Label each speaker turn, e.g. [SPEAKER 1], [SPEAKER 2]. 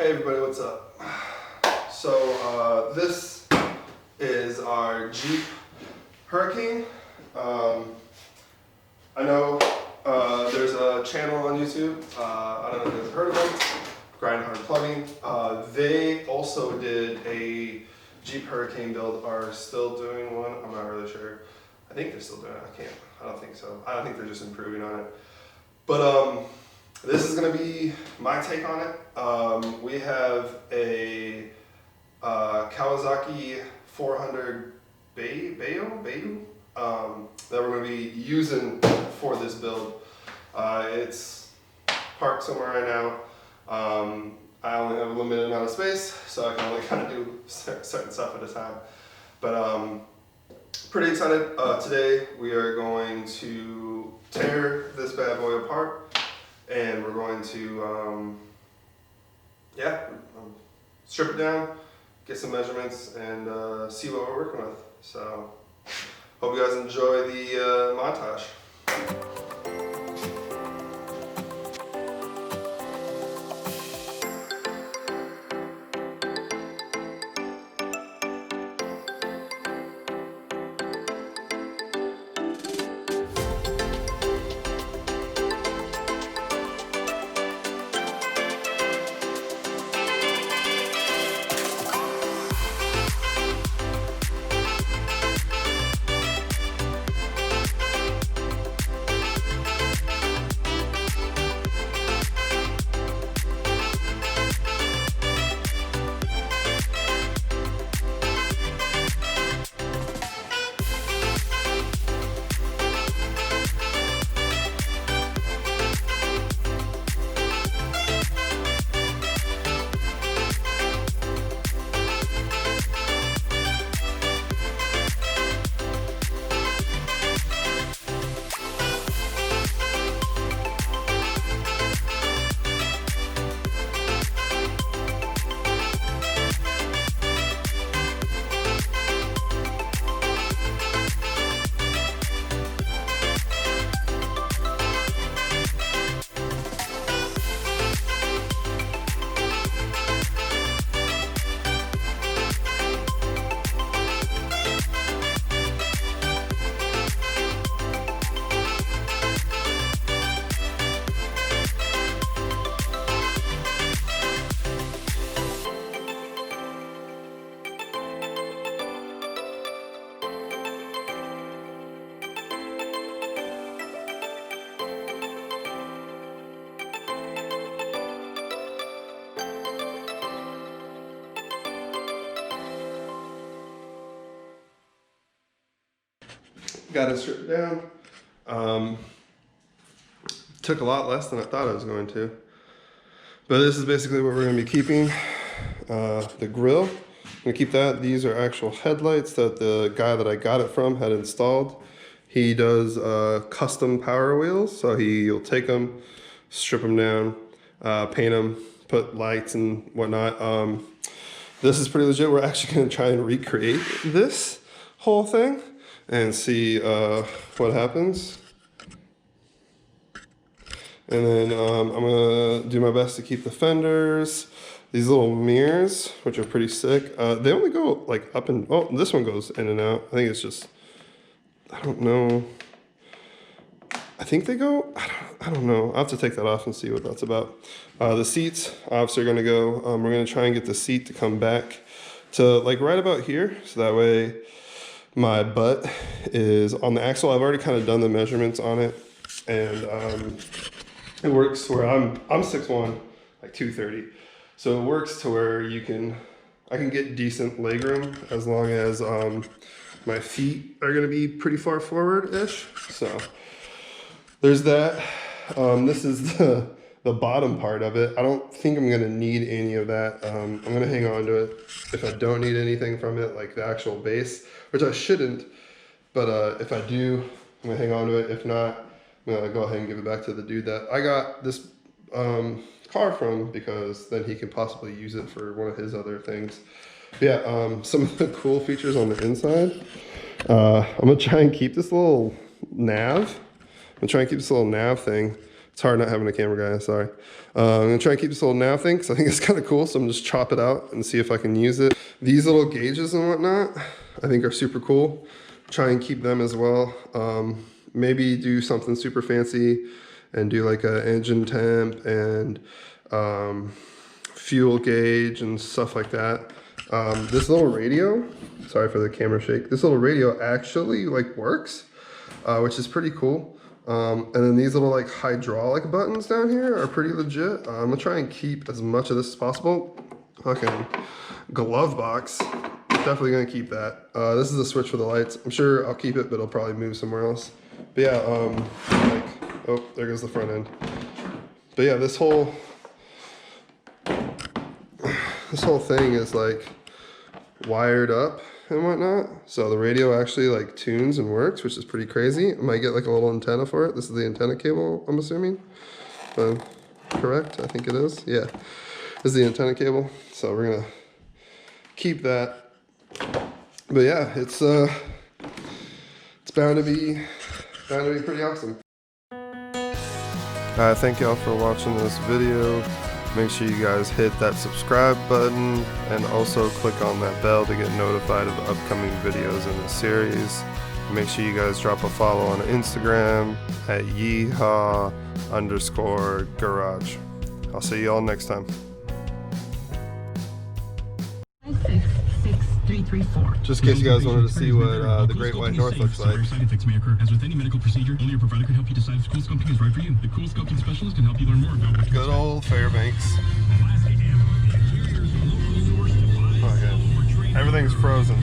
[SPEAKER 1] Hey everybody, what's up? So this is our Jeep Hurricane. I know there's a channel on YouTube, I don't know if you guys have heard of them, Grind Hard Plumbing. They also did a Jeep Hurricane build, are still doing one, I'm not really sure. I think they're still doing it, I don't think so. I think they're just improving on it. But this is going to be my take on it. We have a Kawasaki 400 Bayou that we're going to be using for this build. It's parked somewhere right now. I only have a limited amount of space, so I can only kind of do certain stuff at a time. But pretty excited. Today we are going to tear this bad boy apart. And we're going to, strip it down, get some measurements, and see what we're working with. So, hope you guys enjoy the montage. Got it stripped down. Took a lot less than I thought I was going to. But this is basically what we're going to be keeping. The grill, I'm going to keep that. These are actual headlights that the guy that I got it from had installed. He does custom power wheels, so he'll take them, strip them down, paint them, put lights and whatnot. This is pretty legit. We're actually going to try and recreate this whole thing and see what happens. And then I'm gonna do my best to keep the fenders, these little mirrors, which are pretty sick. They only go like up and, oh, this one goes in and out. I think it's just, I don't know. I think they go, I don't know. I'll have to take that off and see what that's about. The seats obviously are gonna go, we're gonna try and get the seat to come back to like right about here. So that way, my butt is on the axle. I've already kind of done the measurements on it, and it works where I'm 6'1", like 230. So it works to where I can get decent legroom as long as my feet are gonna be pretty far forward-ish. So there's that. This is the bottom part of it. I don't think I'm gonna need any of that. I'm gonna hang on to it if I don't need anything from it, like the actual base, which I shouldn't, but if I do, I'm gonna hang on to it. If not, I'm gonna go ahead and give it back to the dude that I got this car from, because then he can possibly use it for one of his other things. But yeah, some of the cool features on the inside. I'm gonna try and keep this little nav. I'm gonna try and keep this little nav thing It's hard not having a camera guy, sorry. I'm gonna try and keep this little nav thing because I think it's kind of cool. So I'm just chop it out and see if I can use it. These little gauges and whatnot, I think are super cool. Try and keep them as well. Maybe do something super fancy and do like a engine temp and fuel gauge and stuff like that. This little radio, sorry for the camera shake. This little radio actually like works, which is pretty cool. And then these little like hydraulic buttons down here are pretty legit. I'm gonna try and keep as much of this as possible. Fucking glove box, definitely gonna keep that. This is a switch for the lights. I'm sure I'll keep it, but it'll probably move somewhere else. But yeah, like, oh, there goes the front end. But yeah, this whole thing is like wired up and whatnot, so the radio actually like tunes and works, which is pretty crazy. I might get like a little antenna for it. This is the antenna cable, I'm assuming. Correct? I think it is. Yeah, this is the antenna cable. So we're gonna keep that. But yeah, it's bound to be pretty awesome. Thank y'all for watching this video. Make sure you guys hit that subscribe button and also click on that bell to get notified of upcoming videos in the series. Make sure you guys drop a follow on Instagram at yeehaw_garage. I'll see you all next time.
[SPEAKER 2] 66334.
[SPEAKER 1] Just in case you guys wanted to see what the Great White North looks like.
[SPEAKER 2] Side effects may occur. As with any medical procedure, only your provider can help you decide if cool sculpting is right for you. The cool sculpting specialist can help you learn more about what
[SPEAKER 1] Good old Fairbanks. Oh, yeah. Everything's frozen.